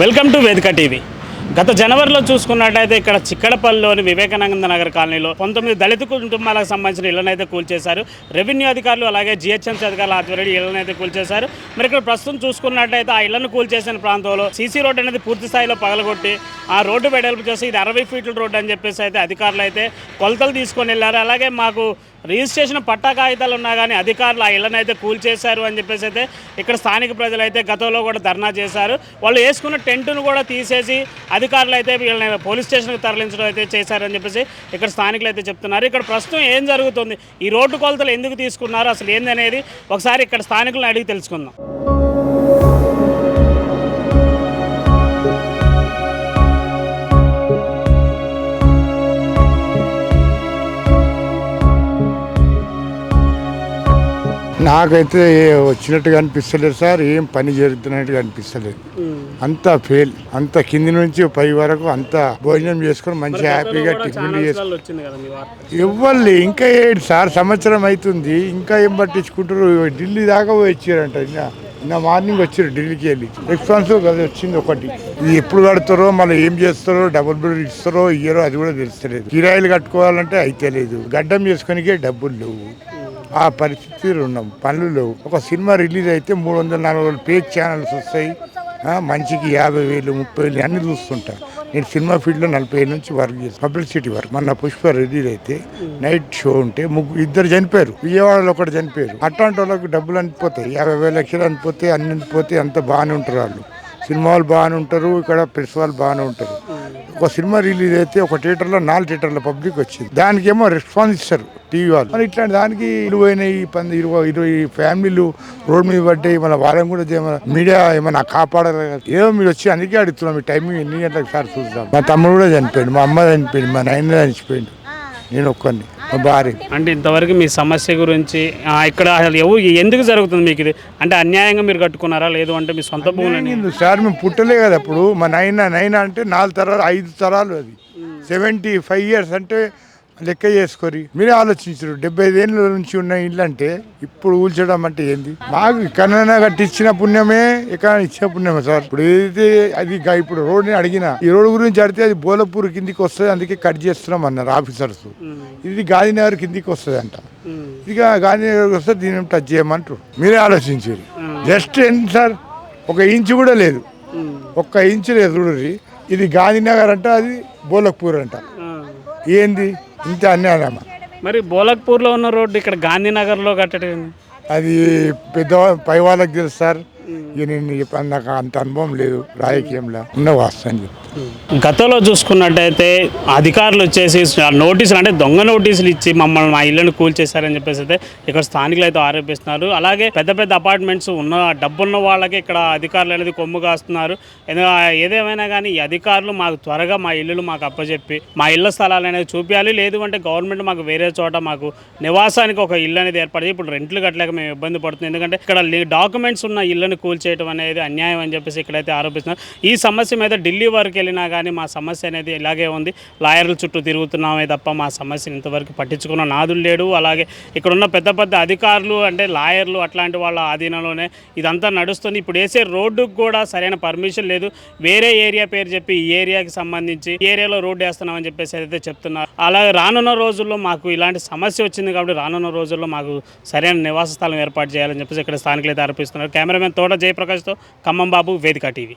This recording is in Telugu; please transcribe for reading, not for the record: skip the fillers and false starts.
వెల్కమ్ టు వేదిక టీవీ. గత జనవరిలో చూసుకున్నట్టయితే ఇక్కడ చిక్కడపల్లిలోని వివేకానంద నగర్ కాలనీలో 19 దళిత కుటుంబాలకు సంబంధించిన ఇళ్లనైతే కూల్చేశారు. రెవెన్యూ అధికారులు అలాగే జిహెచ్ఎంసీ అధికారుల ఆధ్వర్యంలో ఇళ్లనైతే కూల్చేశారు. మరి ఇక్కడ ప్రస్తుతం చూసుకున్నట్టయితే ఆ ఇళ్లను కూల్చేసిన ప్రాంతంలో సీసీ రోడ్ అనేది పూర్తి స్థాయిలో పగలగొట్టి ఆ రోడ్డు వెడల్పు చేసి ఇది 60 ఫీట్ల రోడ్డు అని చెప్పేసి అయితే అధికారులు అయితే కొలతలు తీసుకొని వెళ్ళారు. అలాగే మాకు రిజిస్ట్రేషన్ పట్టా కాగితాలు ఉన్నా కానీ అధికారులు ఆ ఇళ్లను అయితే కూల్చేశారు అని చెప్పేసి అయితే ఇక్కడ స్థానిక ప్రజలు అయితే గతంలో కూడా ధర్నా చేశారు. వాళ్ళు వేసుకున్న టెంట్ను కూడా తీసేసి అధికారులు అయితే వీళ్ళని పోలీస్ స్టేషన్కి తరలించడం అయితే చేశారని చెప్పేసి ఇక్కడ స్థానికులు అయితే చెప్తున్నారు. ఇక్కడ ప్రస్తుతం ఏం జరుగుతుంది, ఈ రోడ్డు కొలతలు ఎందుకు తీసుకున్నారు, అసలు ఏందనేది ఒకసారి ఇక్కడ స్థానికులను అడిగి తెలుసుకుందాం. నాకైతే వచ్చినట్టుగా అనిపిస్తలేదు సార్, ఏం పని జరుగుతున్నట్టుగా అనిపిస్తలేదు. అంతా ఫెయిల్, అంత కింది నుంచి పై వరకు అంతా భోజనం చేసుకుని మంచిగా హ్యాపీగా టిఫిన్లు చేసుకుని ఇవ్వాలి. ఇంకా ఏంటి సార్, సంవత్సరం అవుతుంది, ఇంకా ఏం పట్టించుకుంటారు. ఢిల్లీ దాకా పోయి వచ్చారంట. నిన్న మార్నింగ్ వచ్చారు ఢిల్లీకి వెళ్ళి. రెస్పాన్స్ అది వచ్చింది ఒకటి. ఇది ఎప్పుడు కడతారో, మళ్ళీ ఏం చేస్తారో, డబుల్ బిల్ ఇస్తారో ఇయ్యరో అది కూడా తెలుస్తలేదు. కిరాయిలు కట్టుకోవాలంటే అయితే లేదు, గడ్డం చేసుకునికే డబ్బులు లేవు. ఆ పరిస్థితులు ఉన్నాం, పనులు లేవు. ఒక సినిమా రిలీజ్ అయితే 300-400 పేజ్ ఛానల్స్ వస్తాయి. మంచికి 50,000 30,000 అన్ని చూస్తుంటా. నేను సినిమా ఫీల్డ్లో 40 ఏళ్ళ నుంచి వర్క్ చేస్తాను, పబ్లిసిటీ వర్క్. మొన్న పుష్ప రిలీజ్ అయితే నైట్ షో ఉంటే ఇద్దరు చనిపోయారు, విజయవాడలో ఒకటి చనిపోయారు. అట్లాంటి వాళ్ళకి డబ్బులు అనిపోతాయి, 50,000 లక్షలు అనిపోతే అన్ని అనిపోతే అంత బాగానే ఉంటారు వాళ్ళు. సినిమా వాళ్ళు బాగానే ఉంటారు, ఇక్కడ ప్రెస్ వాళ్ళు బాగానే ఉంటారు. ఒక సినిమా రిలీజ్ అయితే ఒక థియేటర్లో 4 థియేటర్ల పబ్లిక్ వచ్చింది, దానికేమో రెస్పాన్స్ ఇస్తారు టీవీ వాళ్ళు. మరి ఇట్లాంటి దానికి 20 ఫ్యామిలీలు రోడ్ మీద పడ్డాయి. మన వాళ్ళని కూడా మీడియా ఏమన్నా కాపాడాలి. ఏమో మీరు వచ్చి అందుకే అడుగుతున్నాం, మీ టైమింగ్ ఎన్ని గంటలకు సార్ చూద్దాం. మా తమ్ముడు కూడా చనిపోయింది, మా అమ్మ చనిపోయింది, మా నాయన చనిపోయింది, నేను ఒక్కడిని, మా భార్య. అంటే ఇంతవరకు మీ సమస్య గురించి ఇక్కడ అసలు ఎందుకు జరుగుతుంది మీకు ఇది? అంటే అన్యాయంగా మీరు కట్టుకున్నారా, లేదు అంటే మీ సొంత భూములు? సార్ మేము పుట్టలే కదా అప్పుడు. మా నాయన అంటే 4 తరాలు 5 తరాలు, అది 75 years అంటే లెక్క చేసుకొని మీరే ఆలోచించారు. 75 ఏళ్ళ నుంచి ఉన్న ఇల్లు అంటే ఇప్పుడు ఊల్చడం అంటే ఏంది? మాకు కన్నా కట్టించిన పుణ్యమే, ఇక్కడ ఇచ్చిన పుణ్యమే సార్. ఇప్పుడు ఏదైతే అది ఇప్పుడు రోడ్ని అడిగిన, ఈ రోడ్డు గురించి అడిగితే అది బోలపూర్ కిందికి వస్తుంది, అందుకే కట్ చేస్తున్నాం అన్నారు ఆఫీసర్స్. ఇది గాంధీనగర్ కిందికి వస్తుంది అంట. ఇక గాంధీనగర్కి వస్తే దీని టచ్ చేయమంటారు. మీరే ఆలోచించారు. జస్ట్ ఏంటి సార్, 1 ఇంచు కూడా లేదు, 1 ఇంచు లేదు చూడండి. ఇది గాంధీనగర్ అంట, అది బోలక్పూర్ అంట. ఏంది ఇంత అన్యాయమా? మరి బోలక్పూర్లో ఉన్న రోడ్డు ఇక్కడ గాంధీనగర్లో కట్టడం అది పెద్ద పై వాళ్ళకి తెలుసు సార్. నేను నాకు అంత అనుభవం లేదు రాజకీయంలో, ఉన్న వాస్తవం. గతంలో చూసుకున్నట్టయితే అధికారులు వచ్చేసి నోటీసులు, అంటే దొంగ నోటీసులు ఇచ్చి మమ్మల్ని మా ఇళ్లను కూల్చేశారని చెప్పేసి అయితే ఇక్కడ స్థానికులు అయితే ఆరోపిస్తున్నారు. అలాగే పెద్ద పెద్ద అపార్ట్మెంట్స్ ఉన్న డబ్బున్న వాళ్ళకి ఇక్కడ అధికారులు అనేది కొమ్ము కాస్తున్నారు. ఏదేమైనా కానీ ఈ అధికారులు మాకు త్వరగా మా ఇల్లులు మాకు అప్పచెప్పి మా ఇళ్ల స్థలాలు అనేది చూపించాలి. లేదు అంటే గవర్నమెంట్ మాకు వేరే చోట మాకు నివాసానికి ఒక ఇల్లు అనేది ఏర్పడి, ఇప్పుడు రెంట్లు కట్టలేక మేము ఇబ్బంది పడుతుంది. ఎందుకంటే ఇక్కడ డాక్యుమెంట్స్ ఉన్న ఇళ్లను కూల్చేయడం అనేది అన్యాయం అని చెప్పేసి ఇక్కడైతే ఆరోపిస్తున్నారు. ఈ సమస్య మీద ఢిల్లీ వరకు వెళ్ళినా కానీ మా సమస్య అనేది ఇలాగే ఉంది. లాయర్ల చుట్టూ తిరుగుతున్నామే తప్ప మా సమస్యను ఇంతవరకు పట్టించుకున్న నాదులు లేడు. అలాగే ఇక్కడ ఉన్న పెద్ద పెద్ద అధికారులు అంటే లాయర్లు అట్లాంటి వాళ్ళ ఆధీనంలోనే ఇదంతా నడుస్తుంది. ఇప్పుడు వేసే రోడ్డుకు కూడా సరైన పర్మిషన్ లేదు. వేరే ఏరియా పేరు చెప్పి ఈ ఏరియాకి సంబంధించి ఈ ఏరియాలో రోడ్డు వేస్తున్నామని చెప్పేసి అయితే చెప్తున్నారు. అలాగే రానున్న రోజుల్లో మాకు ఇలాంటి సమస్య వచ్చింది కాబట్టి రానున్న రోజుల్లో మాకు సరైన నివాస స్థలం ఏర్పాటు చేయాలని చెప్పేసి ఇక్కడ స్థానికులు అయితే ఆరోపిస్తున్నారు. కెమెరామెన్ తోట జయప్రకాష్తో ఖమ్మం బాబు, వేదిక టీవీ.